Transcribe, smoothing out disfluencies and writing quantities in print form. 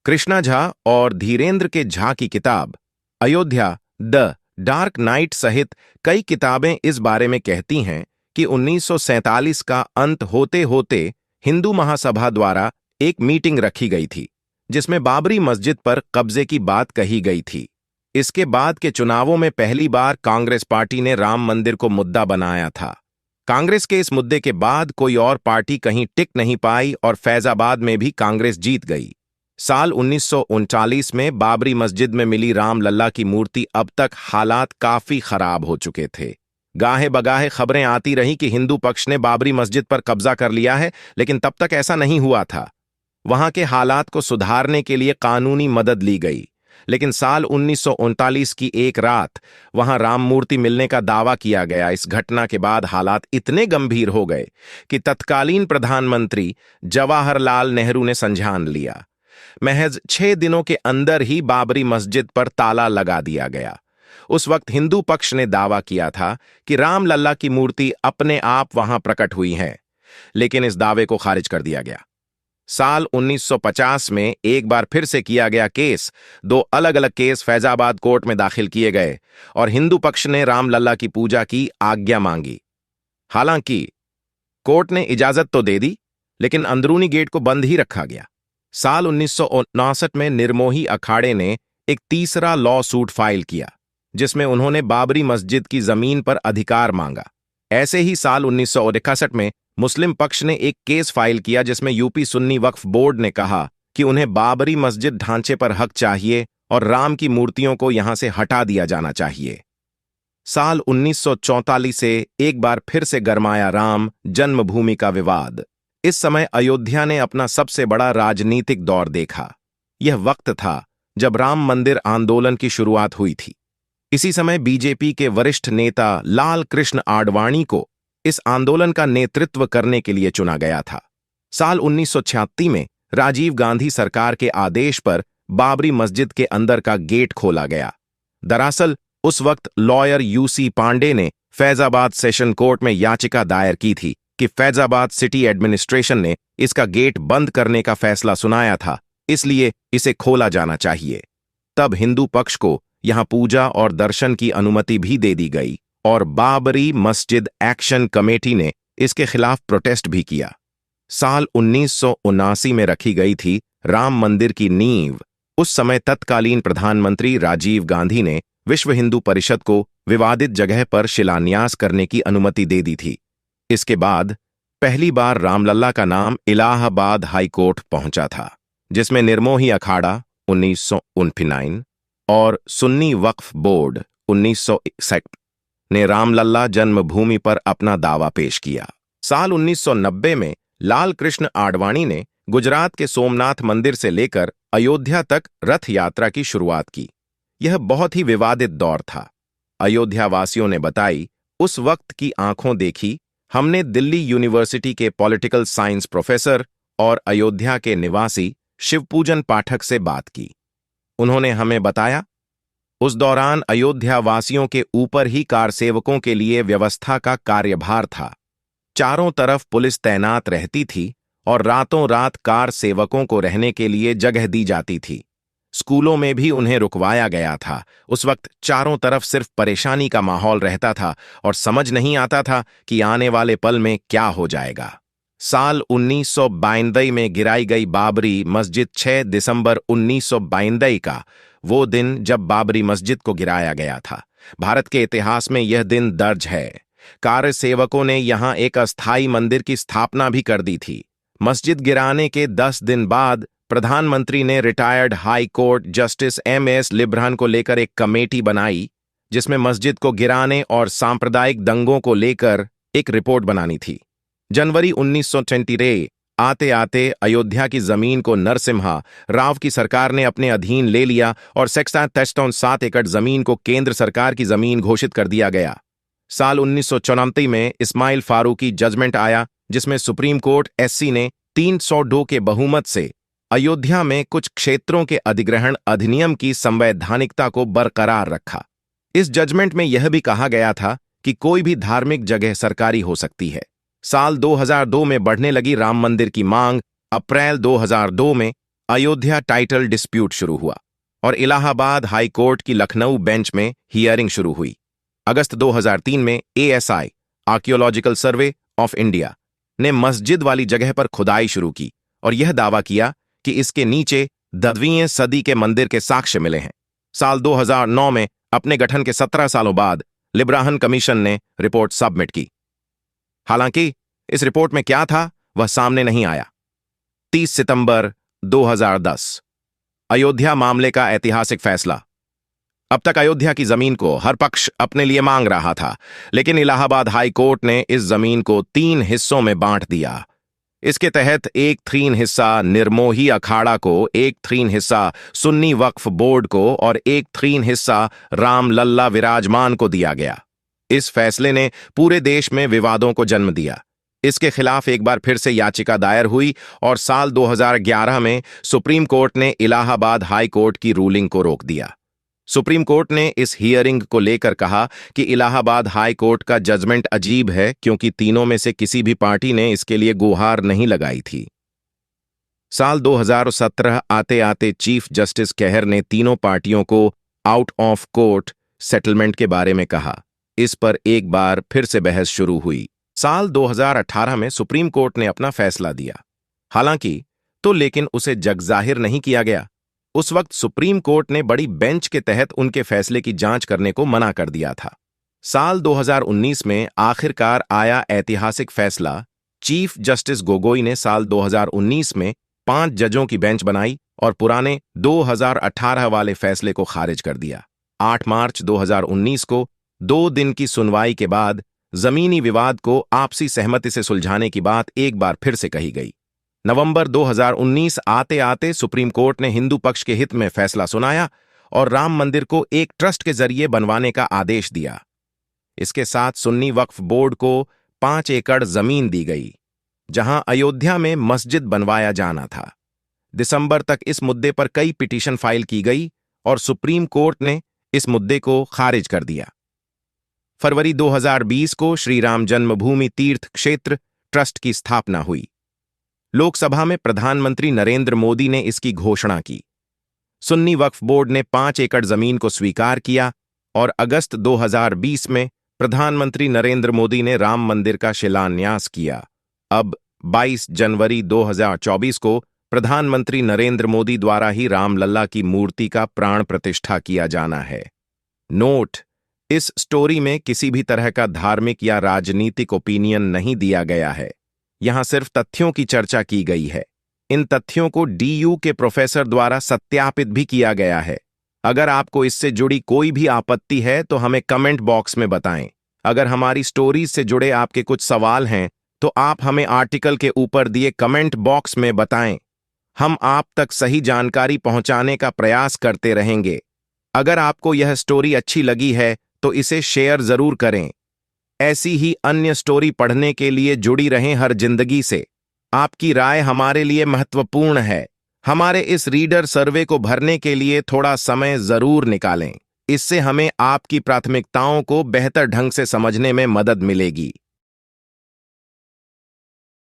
कृष्णा झा और धीरेन्द्र के झा की किताब अयोध्या द डार्क नाइट सहित कई किताबें इस बारे में कहती हैं कि 1947 का अंत होते होते हिंदू महासभा द्वारा एक मीटिंग रखी गई थी जिसमें बाबरी मस्जिद पर कब्जे की बात कही गई थी। इसके बाद के चुनावों में पहली बार कांग्रेस पार्टी ने राम मंदिर को मुद्दा बनाया था। कांग्रेस के इस मुद्दे के बाद कोई और पार्टी कहीं टिक नहीं पाई और फैजाबाद में भी कांग्रेस जीत गई। साल 1939 में बाबरी मस्जिद में मिली रामलल्ला की मूर्ति अब तक हालात काफी खराब हो चुके थे। गाहे बगाहे खबरें आती रहीं कि हिंदू पक्ष ने बाबरी मस्जिद पर कब्जा कर लिया है, लेकिन तब तक ऐसा नहीं हुआ था। वहां के हालात को सुधारने के लिए कानूनी मदद ली गई, लेकिन साल 1939 की एक रात वहां राम मूर्ति मिलने का दावा किया गया। इस घटना के बाद हालात इतने गंभीर हो गए कि तत्कालीन प्रधानमंत्री जवाहरलाल नेहरू ने संज्ञान लिया। महज 6 दिनों के अंदर ही बाबरी मस्जिद पर ताला लगा दिया गया। उस वक्त हिंदू पक्ष ने दावा किया था कि रामलल्ला की मूर्ति अपने आप वहां प्रकट हुई है, लेकिन इस दावे को खारिज कर दिया गया। साल 1950 में एक बार फिर से किया गया केस। 2 अलग अलग केस फैजाबाद कोर्ट में दाखिल किए गए और हिंदू पक्ष ने रामलल्ला की पूजा की आज्ञा मांगी। हालांकि कोर्ट ने इजाजत तो दे दी, लेकिन अंदरूनी गेट को बंद ही रखा गया। साल 1959 में निर्मोही अखाड़े ने एक तीसरा लॉ सूट फाइल किया, जिसमें उन्होंने बाबरी मस्जिद की जमीन पर अधिकार मांगा। ऐसे ही साल 1961 में मुस्लिम पक्ष ने एक केस फाइल किया, जिसमें यूपी सुन्नी वक्फ बोर्ड ने कहा कि उन्हें बाबरी मस्जिद ढांचे पर हक चाहिए और राम की मूर्तियों को यहां से हटा दिया जाना चाहिए। साल 1944 से एक बार फिर से गरमाया राम जन्मभूमि का विवाद। इस समय अयोध्या ने अपना सबसे बड़ा राजनीतिक दौर देखा। यह वक्त था जब राम मंदिर आंदोलन की शुरुआत हुई थी। इसी समय बीजेपी के वरिष्ठ नेता लाल कृष्ण आडवाणी को इस आंदोलन का नेतृत्व करने के लिए चुना गया था। साल 1986 में राजीव गांधी सरकार के आदेश पर बाबरी मस्जिद के अंदर का गेट खोला गया। दरअसल उस वक्त लॉयर यूसी पांडे ने फैजाबाद सेशन कोर्ट में याचिका दायर की थी कि फैजाबाद सिटी एडमिनिस्ट्रेशन ने इसका गेट बंद करने का फैसला सुनाया था, इसलिए इसे खोला जाना चाहिए। तब हिंदू पक्ष को यहां पूजा और दर्शन की अनुमति भी दे दी गई और बाबरी मस्जिद एक्शन कमेटी ने इसके खिलाफ प्रोटेस्ट भी किया। साल 1979 में रखी गई थी राम मंदिर की नींव। उस समय तत्कालीन प्रधानमंत्री राजीव गांधी ने विश्व हिंदू परिषद को विवादित जगह पर शिलान्यास करने की अनुमति दे दी थी। इसके बाद पहली बार रामलल्ला का नाम इलाहाबाद हाईकोर्ट पहुंचा था, जिसमें निर्मोही अखाड़ा 1959 और सुन्नी वक्फ बोर्ड 1961 ने रामलल्ला जन्मभूमि पर अपना दावा पेश किया। साल 1990 में लाल कृष्ण आडवाणी ने गुजरात के सोमनाथ मंदिर से लेकर अयोध्या तक रथ यात्रा की शुरुआत की। यह बहुत ही विवादित दौर था। अयोध्या वासियों ने बताई, उस वक्त की आंखों देखी हमने दिल्ली यूनिवर्सिटी के पॉलिटिकल साइंस प्रोफेसर और अयोध्या के निवासी शिवपूजन पाठक से बात की। उन्होंने हमें बताया, उस दौरान अयोध्या वासियों के ऊपर ही कारसेवकों के लिए व्यवस्था का कार्यभार था। चारों तरफ पुलिस तैनात रहती थी और रातों रात कार सेवकों को रहने के लिए जगह दी जाती थी। स्कूलों में भी उन्हें रुकवाया गया था। उस वक्त चारों तरफ सिर्फ परेशानी का माहौल रहता था और समझ नहीं आता था कि आने वाले पल में क्या हो जाएगा। साल 1992 में गिराई गई बाबरी मस्जिद 6 दिसंबर 1992 का वो दिन जब बाबरी मस्जिद को गिराया गया था। भारत के इतिहास में यह दिन दर्ज है। कार्य सेवकों ने यहां एक अस्थायी मंदिर की स्थापना भी कर दी थी। मस्जिद गिराने के 10 दिन बाद प्रधानमंत्री ने retired high court justice MS Libran को लेकर एक कमेटी बनाई, जिसमें मस्जिद को गिराने और सांप्रदायिक दंगों को लेकर एक रिपोर्ट बनानी थी। जनवरी 1993 आते आते अयोध्या की जमीन को नरसिम्हा राव की सरकार ने अपने अधीन ले लिया और 7 एकड़ जमीन को केंद्र सरकार की जमीन घोषित कर दिया गया। साल 1994 में इस्माइल फारूकी जजमेंट आया, जिसमें सुप्रीम कोर्ट SC ने 302 के बहुमत से अयोध्या में कुछ क्षेत्रों के अधिग्रहण अधिनियम की संवैधानिकता को बरकरार रखा। इस जजमेंट में यह भी कहा गया था कि कोई भी धार्मिक जगह सरकारी हो सकती है। साल 2002 में बढ़ने लगी राम मंदिर की मांग अप्रैल 2002 में अयोध्या टाइटल डिस्प्यूट शुरू हुआ और इलाहाबाद हाई कोर्ट की लखनऊ बेंच में हियरिंग शुरू हुई। अगस्त 2003 में ASI archaeological survey of India ने मस्जिद वाली जगह पर खुदाई शुरू की और यह दावा किया कि इसके नीचे 10वीं सदी के मंदिर के साक्ष्य मिले हैं। साल 2009 में अपने गठन के 17 सालों बाद लिब्राहन कमीशन ने रिपोर्ट सबमिट की। हालांकि इस रिपोर्ट में क्या था वह सामने नहीं आया। 30 सितंबर 2010 अयोध्या मामले का ऐतिहासिक फैसला। अब तक अयोध्या की जमीन को हर पक्ष अपने लिए मांग रहा था, लेकिन इलाहाबाद हाई कोर्ट ने इस जमीन को 3 हिस्सों में बांट दिया। इसके तहत 1/3 हिस्सा निर्मोही अखाड़ा को, 1/3 हिस्सा सुन्नी वक्फ बोर्ड को और 1/3 हिस्सा राम लल्ला विराजमान को दिया गया। इस फैसले ने पूरे देश में विवादों को जन्म दिया। इसके खिलाफ एक बार फिर से याचिका दायर हुई और साल 2011 में सुप्रीम कोर्ट ने इलाहाबाद हाई कोर्ट की रूलिंग को रोक दिया। सुप्रीम कोर्ट ने इस हियरिंग को लेकर कहा कि इलाहाबाद हाई कोर्ट का जजमेंट अजीब है, क्योंकि तीनों में से किसी भी पार्टी ने इसके लिए गुहार नहीं लगाई थी। साल 2017 आते आते चीफ जस्टिस कहर ने तीनों पार्टियों को आउट ऑफ कोर्ट सेटलमेंट के बारे में कहा। इस पर एक बार फिर से बहस शुरू हुई। साल 2018 में सुप्रीम कोर्ट ने अपना फैसला दिया, हालांकि लेकिन उसे जगजाहिर नहीं किया गया। उस वक्त सुप्रीम कोर्ट ने बड़ी बेंच के तहत उनके फैसले की जांच करने को मना कर दिया था। साल 2019 में आखिरकार आया ऐतिहासिक फैसला। चीफ जस्टिस गोगोई ने साल 2019 में 5 जजों की बेंच बनाई और पुराने 2018 वाले फैसले को खारिज कर दिया। 8 मार्च 2019 को 2 दिन की सुनवाई के बाद जमीनी विवाद को आपसी सहमति से सुलझाने की बात एक बार फिर से कही गई। नवंबर 2019 आते आते सुप्रीम कोर्ट ने हिंदू पक्ष के हित में फैसला सुनाया और राम मंदिर को एक ट्रस्ट के जरिए बनवाने का आदेश दिया। इसके साथ सुन्नी वक्फ बोर्ड को 5 एकड़ जमीन दी गई, जहां अयोध्या में मस्जिद बनवाया जाना था। दिसंबर तक इस मुद्दे पर कई पिटीशन फाइल की गई और सुप्रीम कोर्ट ने इस मुद्दे को खारिज कर दिया। फरवरी 2020 को श्री राम जन्मभूमि तीर्थ क्षेत्र ट्रस्ट की स्थापना हुई। लोकसभा में प्रधानमंत्री नरेंद्र मोदी ने इसकी घोषणा की। सुन्नी वक्फ बोर्ड ने 5 एकड़ जमीन को स्वीकार किया और अगस्त 2020 में प्रधानमंत्री नरेंद्र मोदी ने राम मंदिर का शिलान्यास किया। अब 22 जनवरी 2024 को प्रधानमंत्री नरेंद्र मोदी द्वारा ही रामलला की मूर्ति का प्राण प्रतिष्ठा किया जाना है। नोट: इस स्टोरी में किसी भी तरह का धार्मिक या राजनीतिक ओपिनियन नहीं दिया गया है। यहां सिर्फ तथ्यों की चर्चा की गई है। इन तथ्यों को डीयू के प्रोफेसर द्वारा सत्यापित भी किया गया है। अगर आपको इससे जुड़ी कोई भी आपत्ति है तो हमें कमेंट बॉक्स में बताएं। अगर हमारी स्टोरीज से जुड़े आपके कुछ सवाल हैं तो आप हमें आर्टिकल के ऊपर दिए कमेंट बॉक्स में बताएं। हम आप तक सही जानकारी पहुंचाने का प्रयास करते रहेंगे। अगर आपको यह स्टोरी अच्छी लगी है तो इसे शेयर जरूर करें। ऐसी ही अन्य स्टोरी पढ़ने के लिए जुड़ी रहें हर जिंदगी से। आपकी राय हमारे लिए महत्वपूर्ण है। हमारे इस रीडर सर्वे को भरने के लिए थोड़ा समय जरूर निकालें। इससे हमें आपकी प्राथमिकताओं को बेहतर ढंग से समझने में मदद मिलेगी।